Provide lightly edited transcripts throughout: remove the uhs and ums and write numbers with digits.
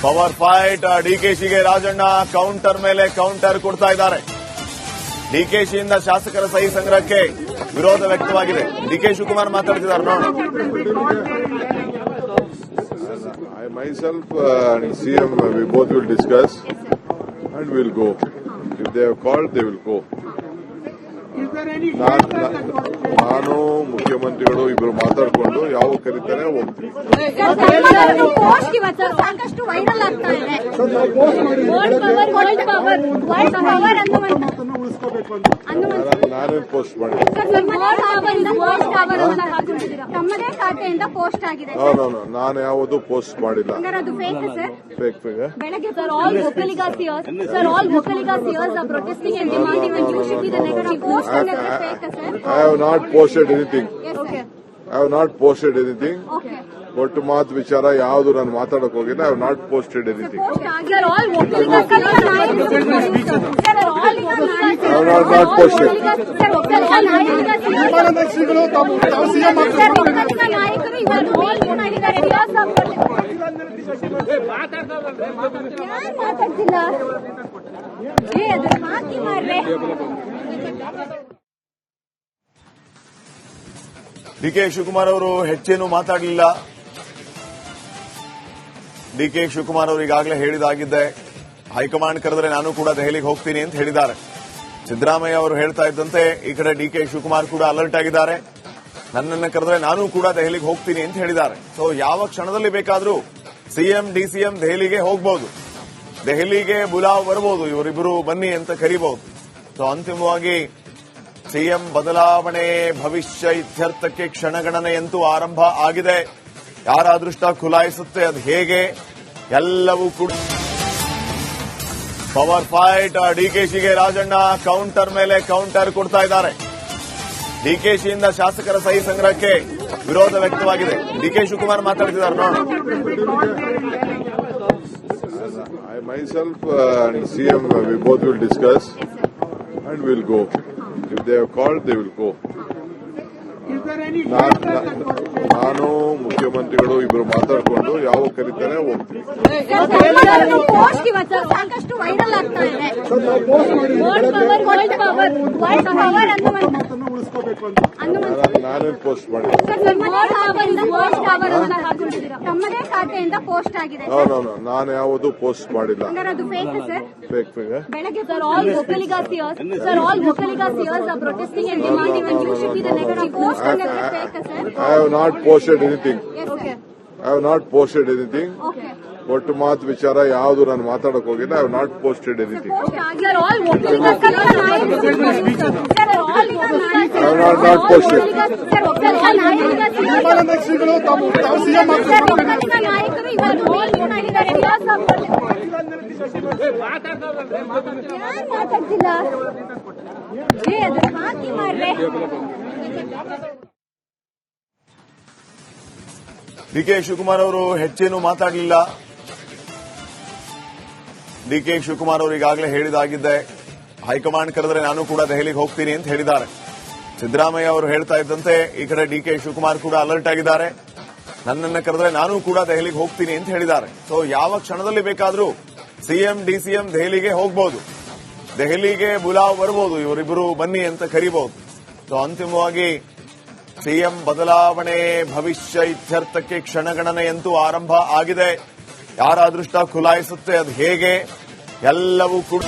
Power fight ಡಿಕೆಶಿಗೆ Rajanna counter ಮೇಲೆ counter ಕೊಡ್ತಾ ಇದ್ದಾರೆ. ಡಿಕೆಶಿಯಿಂದ ಶಾಸಕರ ಸಹಿ ಸಂಗ್ರಹಕ್ಕೆ ವಿರೋಧ ವ್ಯಕ್ತವಾಗಿದೆ. ಡಿಕೆ ಶಿವಕುಮಾರ್ ಮಾತಾಡ್ತಿದ್ದಾರೆ ನೋಡಿ. I myself and CM, we both will discuss and we will go. If they have called, they will go. ನಾನು ಮುಖ್ಯಮಂತ್ರಿಗಳು ಇಬ್ಬರು ಮಾತಾಡಿಕೊಂಡು ಯಾವ ಕರೀತಾರೆ ಹೋಗ್ತೀವಿ. ಸಾಕಷ್ಟು ವೈರಲ್ ಆಗ್ತಾ ಇದೆ. ನಾನೇನು ಪೋಸ್ಟ್ ಮಾಡಿಲ್ಲ. ತಮ್ಮದೇ ಖಾತೆಯಿಂದ ಪೋಸ್ಟ್ ಆಗಿದೆ. ನಾನು ಯಾವುದು ಪೋಸ್ಟ್ ಮಾಡಿಲ್ಲ. ಫೇಕ್ ಬೆಳಗ್ಗೆ sir all Vokkaliga Sears are protesting and demanding and you should be the next post. I have not posted anything. I have not posted anything. ಒಟ್ಟು ಮಾತು ವಿಚಾರ ಯಾವುದು ನಾನು ಮಾತಾಡಕ್ ಹೋಗಿಲ್ಲ. I have not posted anything. Not posted. DK Shivakumar ಅವರು ಹೆಚ್ಚೇನು ಮಾತಾಡಲಿಲ್ಲ. ಡಿಕೆ ಶಿವಕುಮಾರ್ ಅವರು ಈಗಾಗಲೇ ಹೇಳಿದಾಗಿದ್ದೆ, ಹೈಕಮಾಂಡ್ ಕರೆದ್ರೆ ನಾನು ಕೂಡ ದೆಹಲಿಗೆ ಹೋಗ್ತೀನಿ ಅಂತ ಹೇಳಿದ್ದಾರೆ. ಸಿದ್ದರಾಮಯ್ಯ ಅವರು ಹೇಳ್ತಾ ಇದ್ದಂತೆ ಈ ಕಡೆ ಡಿಕೆ ಶಿವಕುಮಾರ್ ಕೂಡ ಅಲರ್ಟ್ ಆಗಿದ್ದಾರೆ. ನನ್ನನ್ನು ಕರೆದ್ರೆ ನಾನು ಕೂಡ ದೆಹಲಿಗೆ ಹೋಗ್ತೀನಿ ಅಂತ ಹೇಳಿದ್ದಾರೆ. ಸೊ ಯಾವ ಕ್ಷಣದಲ್ಲಿ ಬೇಕಾದರೂ ಸಿಎಂ ಡಿಸಿಎಂ ದೆಹಲಿಗೆ ಹೋಗಬಹುದು, ದೆಹಲಿಗೆ ಬುಲಾವ್ ಬರಬಹುದು, ಇವರಿಬ್ಬರು ಬನ್ನಿ ಅಂತ ಕರೀಬಹುದು. ಸೊ ಅಂತಿಮವಾಗಿ ಸಿಎಂ ಬದಲಾವಣೆ ಭವಿಷ್ಯ ಇತ್ಯರ್ಥಕ್ಕೆ ಕ್ಷಣಗಣನೆಯಂತೂ ಆರಂಭ ಆಗಿದೆ. ಯಾರ ಅದೃಷ್ಟ ಖುಲಾಯಿಸುತ್ತೆ, ಅದು ಹೇಗೆ, ಎಲ್ಲವೂ ಕೂಡ ಪವರ್ ಫೈಟ್ ಡಿಕೆಶಿಗೆ ರಾಜಣ್ಣ ಕೌಂಟರ್ ಮೇಲೆ ಕೌಂಟರ್ ಕೊಡ್ತಾ ಇದ್ದಾರೆ. ಡಿಕೆಶಿಯಿಂದ ಶಾಸಕರ ಸಹಿ ಸಂಗ್ರಹಕ್ಕೆ ವಿರೋಧ ವ್ಯಕ್ತವಾಗಿದೆ. ಡಿಕೆ ಶಿವಕುಮಾರ್ ಮಾತಾಡ್ತಿದ್ದಾರೆ ನೋಡಿ. I myself and CM, we both will discuss and we will go. If they have called, they will go. ನಾನು ಮುಖ್ಯಮಂತ್ರಿಗಳು ಇಬ್ಬರು ಮಾತಾಡಿಕೊಂಡು ಯಾವ ಕರೀತಾರೆ ಹೋಗ್ತೀವಿ. ಸಾಕಷ್ಟು ವೈರಲ್ ಆಗ್ತಾ ಇದೆ. ನಾನೇನು ಪೋಸ್ಟ್ ಮಾಡಿಲ್ಲ. ತಮ್ಮದೇ ಖಾತೆಯಿಂದ ಪೋಸ್ಟ್ ಆಗಿದೆ. ನಾನು ಯಾವುದು ಪೋಸ್ಟ್ ಮಾಡಿಲ್ಲ. ಫೇಕ್ ಬೆಳಗ್ಗೆ sir all Vokkaliga Sears are protesting and demanding and you should be the next post. I have not posted anything. I have not posted anything. ಒಟ್ಟು ಮಾತು ವಿಚಾರ ಯಾವುದು ನಾನು ಮಾತಾಡಕ್ ಹೋಗಿಲ್ಲ. I have not posted anything. Not posted. DK Shivakumar ಅವರು ಹೆಚ್ಚೇನು ಮಾತಾಡಲಿಲ್ಲ. ಡಿಕೆ ಶಿವಕುಮಾರ್ ಅವರು ಈಗಾಗಲೇ ಹೇಳಿದಾಗಿದ್ದೆ, ಹೈಕಮಾಂಡ್ ಕರೆದ್ರೆ ನಾನು ಕೂಡ ದೆಹಲಿಗೆ ಹೋಗ್ತೀನಿ ಅಂತ ಹೇಳಿದ್ದಾರೆ. ಸಿದ್ದರಾಮಯ್ಯ ಅವರು ಹೇಳ್ತಾ ಇದ್ದಂತೆ ಈ ಕಡೆ ಡಿಕೆ ಶಿವಕುಮಾರ್ ಕೂಡ ಅಲರ್ಟ್ ಆಗಿದ್ದಾರೆ. ನನ್ನನ್ನು ಕರೆದ್ರೆ ನಾನು ಕೂಡ ದೆಹಲಿಗೆ ಹೋಗ್ತೀನಿ ಅಂತ ಹೇಳಿದ್ದಾರೆ. ಸೊ ಯಾವ ಕ್ಷಣದಲ್ಲಿ ಬೇಕಾದರೂ ಸಿಎಂ ಡಿಸಿಎಂ ದೆಹಲಿಗೆ ಹೋಗಬಹುದು, ದೆಹಲಿಗೆ ಬುಲಾವ್ ಬರಬಹುದು, ಇವರಿಬ್ಬರು ಬನ್ನಿ ಅಂತ ಕರೀಬಹುದು. ಸೊ ಅಂತಿಮವಾಗಿ ಸಿಎಂ ಬದಲಾವಣೆ ಭವಿಷ್ಯ ಇತ್ಯರ್ಥಕ್ಕೆ ಕ್ಷಣಗಣನೆಯಂತೂ ಆರಂಭ ಆಗಿದೆ. ಯಾರ ಅದೃಷ್ಟ ಖುಲಾಯಿಸುತ್ತೆ, ಅದು ಹೇಗೆ, ಎಲ್ಲವೂ ಕೂಡ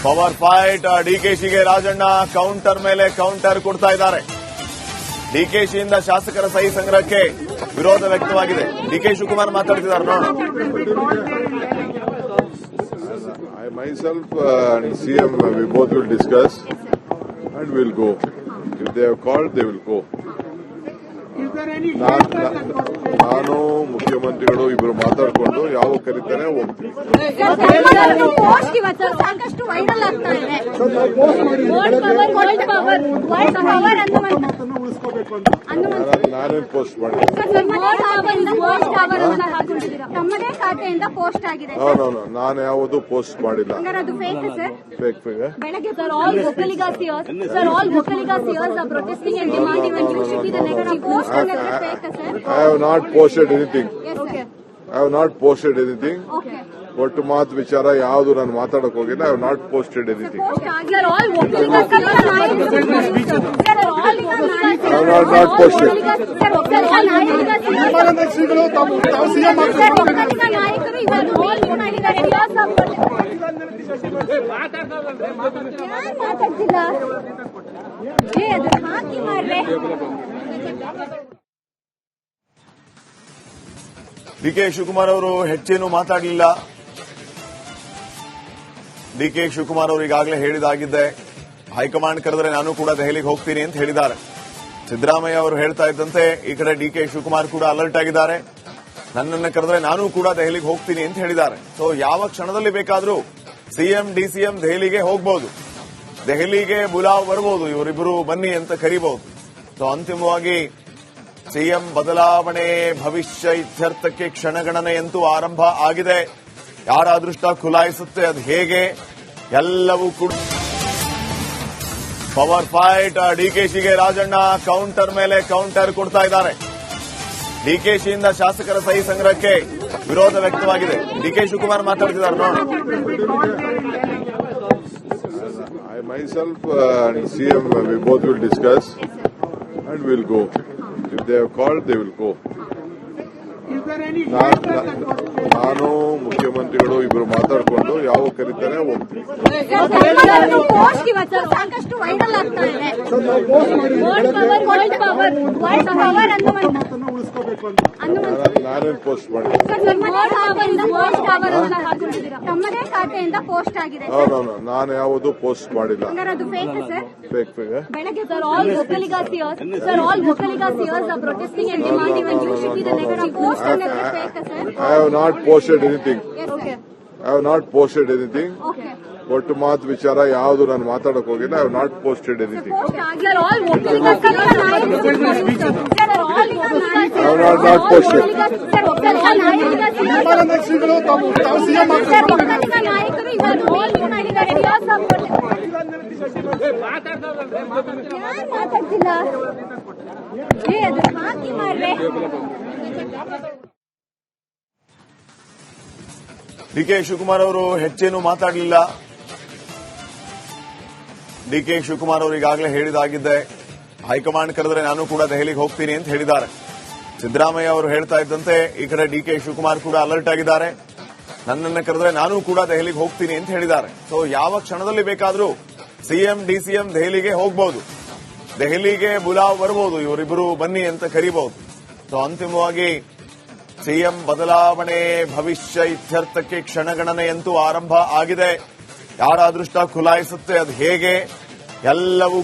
ಪವರ್ ಫೈಟ್ ಡಿಕೆಶಿಗೆ ರಾಜಣ್ಣ ಕೌಂಟರ್ ಮೇಲೆ ಕೌಂಟರ್ ಕೊಡ್ತಾ ಇದ್ದಾರೆ. ಡಿಕೆಶಿಯಿಂದ ಶಾಸಕರ ಸಹಿ ಸಂಗ್ರಹಕ್ಕೆ ವಿರೋಧ ವ್ಯಕ್ತವಾಗಿದೆ. ಡಿಕೆ ಶಿವಕುಮಾರ್ ಮಾತಾಡ್ತಿದ್ದಾರೆ ನೋಡಿ. I myself and CM, we both will discuss and we will go. If they have called, they will go. ನಾನು ಮುಖ್ಯಮಂತ್ರಿಗಳು ಇಬ್ಬರು ಮಾತಾಡಿಕೊಂಡು ಯಾವ ಕರೀತಾರೆ ಹೋಗ್ತೀವಿ. ಸಾಕಷ್ಟು ವೈರಲ್ ಆಗ್ತಾ ಇದೆ. ನಾನೇನು ಪೋಸ್ಟ್ ಮಾಡಿಲ್ಲ. ತಮ್ಮದೇ ಖಾತೆಯಿಂದ ಪೋಸ್ಟ್ ಆಗಿದೆ. ನಾನು ಯಾವುದು ಪೋಸ್ಟ್ ಮಾಡಿಲ್ಲ. ಫೇಕ್ ಬೆಳಗ್ಗೆ sir all Vokkaliga Sears are protesting and demanding and you should be the next post. I have not posted anything. I have not posted anything. Okay. ಒಟ್ಟು ಮಾತು ವಿಚಾರ ಯಾವುದು ನಾನು ಮಾತಾಡಕ್ ಹೋಗಿಲ್ಲ. I have not posted anything. Sir, all Vokkaliga ನಾಯಕರು ಇವತ್ತು ಮಾಡಿದ್ದಾರೆ. ಮಾತಾಡ್ತಿಲ್ಲ ಅದು ಹಾಕಿ ಮಾಡ್ರೆ. ಡಿಕೆ ಶಿವಕುಮಾರ್ ಅವರು ಹೆಚ್ಚೇನು ಮಾತಾಡಲಿಲ್ಲ. ಡಿಕೆ ಶಿವಕುಮಾರ್ ಅವರು ಈಗಾಗಲೇ ಹೇಳಿದಾಗಿದೆ, ಹೈಕಮಾಂಡ್ ಕರೆದರೆ ನಾನು ಕೂಡ ದೆಹಲಿಗೆ ಹೋಗ್ತೀನಿ ಅಂತ ಹೇಳಿದ್ದಾರೆ. ಸಿದ್ದರಾಮಯ್ಯ ಅವರು ಹೇಳ್ತಾ ಇದ್ದಂತೆ ಈ ಕಡೆ ಡಿಕೆ ಶಿವಕುಮಾರ್ ಕೂಡ ಅಲರ್ಟ್ ಆಗಿದ್ದಾರೆ. ನನ್ನನ್ನು ಕರೆದರೆ ನಾನು ಕೂಡ ದೆಹಲಿಗೆ ಹೋಗ್ತೀನಿ ಅಂತ ಹೇಳಿದ್ದಾರೆ. ಸೊ ಯಾವ ಕ್ಷಣದಲ್ಲಿ ಬೇಕಾದರೂ ಸಿಎಂ ಡಿಸಿಎಂ ದೆಹಲಿಗೆ ಹೋಗಬಹುದು, ದೆಹಲಿಗೆ ಬುಲಾವ್ ಬರಬಹುದು, ಇವರಿಬ್ಬರು ಬನ್ನಿ ಅಂತ ಕರೀಬಹುದು. ಸೊ ಅಂತಿಮವಾಗಿ ಸಿಎಂ ಬದಲಾವಣೆ ಭವಿಷ್ಯ ಇತ್ಯರ್ಥಕ್ಕೆ ಕ್ಷಣಗಣನೆಯಂತೂ ಆರಂಭ ಆಗಿದೆ. ಯಾರ ಅದೃಷ್ಟ ಖುಲಾಯಿಸುತ್ತೆ, ಅದು ಹೇಗೆ, ಎಲ್ಲವೂ ಕೂಡ ಪವರ್ ಫೈಟ್. ಡಿಕೆಶಿಗೆ ರಾಜಣ್ಣ ಕೌಂಟರ್ ಮೇಲೆ ಕೌಂಟರ್ ಕೊಡ್ತಾ ಇದ್ದಾರೆ. ಡಿಕೆಶಿಯಿಂದ ಶಾಸಕರ ಸಹಿ ಸಂಗ್ರಹಕ್ಕೆ ವಿರೋಧ ವ್ಯಕ್ತವಾಗಿದೆ. ಡಿಕೆ ಶಿವಕುಮಾರ್ ಮಾತಾಡ್ತಿದ್ದಾರೆ ನೋಡಿ. I myself and CM, we both will discuss and we'll go. If they have called, they will go. ನಾನು ಮುಖ್ಯಮಂತ್ರಿಗಳು ಇಬ್ಬರು ಮಾತಾಡಿಕೊಂಡು ಯಾವ ಕರೀತಾರೆ ಹೋಗ್ತೀವಿ. ಪೋಸ್ಟ್ ಇವತ್ತು ಸಾಕಷ್ಟು ವೈರಲ್ ಆಗ್ತಾ ಇದೆ. ನಾನೇನು ಪೋಸ್ಟ್ ಮಾಡಿಲ್ಲ. ತಮ್ಮದೇ ಖಾತೆಯಿಂದ ಪೋಸ್ಟ್ ಆಗಿದೆ. ನಾನು ಯಾವುದು ಪೋಸ್ಟ್ ಮಾಡಿಲ್ಲ. ಅದು ಫೇಕ್ ಸರ್. ಫೇಕ್ ಬೆಳಗ್ಗೆ sir all Vokkaliga Sears are protesting and demanding when you should be the next post and it's fake sir. I have not posted anything. Okay. I have not posted anything. Okay. ಒಟ್ಟು ಮಾತು ವಿಚಾರ ಯಾವುದು ನಾನು ಮಾತಾಡಕ್ ಹೋಗಿಲ್ಲ. I have not posted anything. Sir, all Vokkaliga ನಾಯಕರು ಇವತ್ತು ಮಾಡಿದ್ದಾರೆ. ಮಾತಾಡ್ತಿಲ್ಲ ಅದು ಹಾಕಿ ಮಾಡ್ರೆ. ಡಿಕೆ ಶಿವಕುಮಾರ್ ಅವರು ಹೆಚ್ಚೇನು ಮಾತಾಡಲಿಲ್ಲ. ಡಿಕೆ ಶಿವಕುಮಾರ್ ಅವರು ಈಗಾಗಲೇ ಹೇಳಿದಾಗಿದೆ, ಹೈಕಮಾಂಡ್ ಕರೆದರೆ ನಾನು ಕೂಡ ದೆಹಲಿಗೆ ಹೋಗ್ತೀನಿ ಅಂತ ಹೇಳಿದ್ದಾರೆ. ಸಿದ್ದರಾಮಯ್ಯ ಅವರು ಹೇಳ್ತಾ ಇದ್ದಂತೆ ಈ ಕಡೆ ಡಿಕೆ ಶಿವಕುಮಾರ್ ಕೂಡ ಅಲರ್ಟ್ ಆಗಿದ್ದಾರೆ. ನನ್ನನ್ನು ಕರೆದರೆ ನಾನು ಕೂಡ ದೆಹಲಿಗೆ ಹೋಗ್ತೀನಿ ಅಂತ ಹೇಳಿದ್ದಾರೆ. ಸೊ ಯಾವ ಕ್ಷಣದಲ್ಲಿ ಬೇಕಾದರೂ ಸಿಎಂ ಡಿಸಿಎಂ ದೆಹಲಿಗೆ ಹೋಗಬಹುದು, ದೆಹಲಿಗೆ ಬುಲಾವ್ ಬರಬಹುದು, ಇವರಿಬ್ಬರು ಬನ್ನಿ ಅಂತ ಕರೀಬಹುದು. ಸೊ ಅಂತಿಮವಾಗಿ ಸಿಎಂ ಬದಲಾವಣೆ ಭವಿಷ್ಯ ಇತ್ಯರ್ಥಕ್ಕೆ ಕ್ಷಣಗಣನೆಯಂತೂ ಆರಂಭ ಆಗಿದೆ. ಯಾರ ಅದೃಷ್ಟ ಖುಲಾಯಿಸುತ್ತೆ, ಅದು ಹೇಗೆ, ಎಲ್ಲವೂ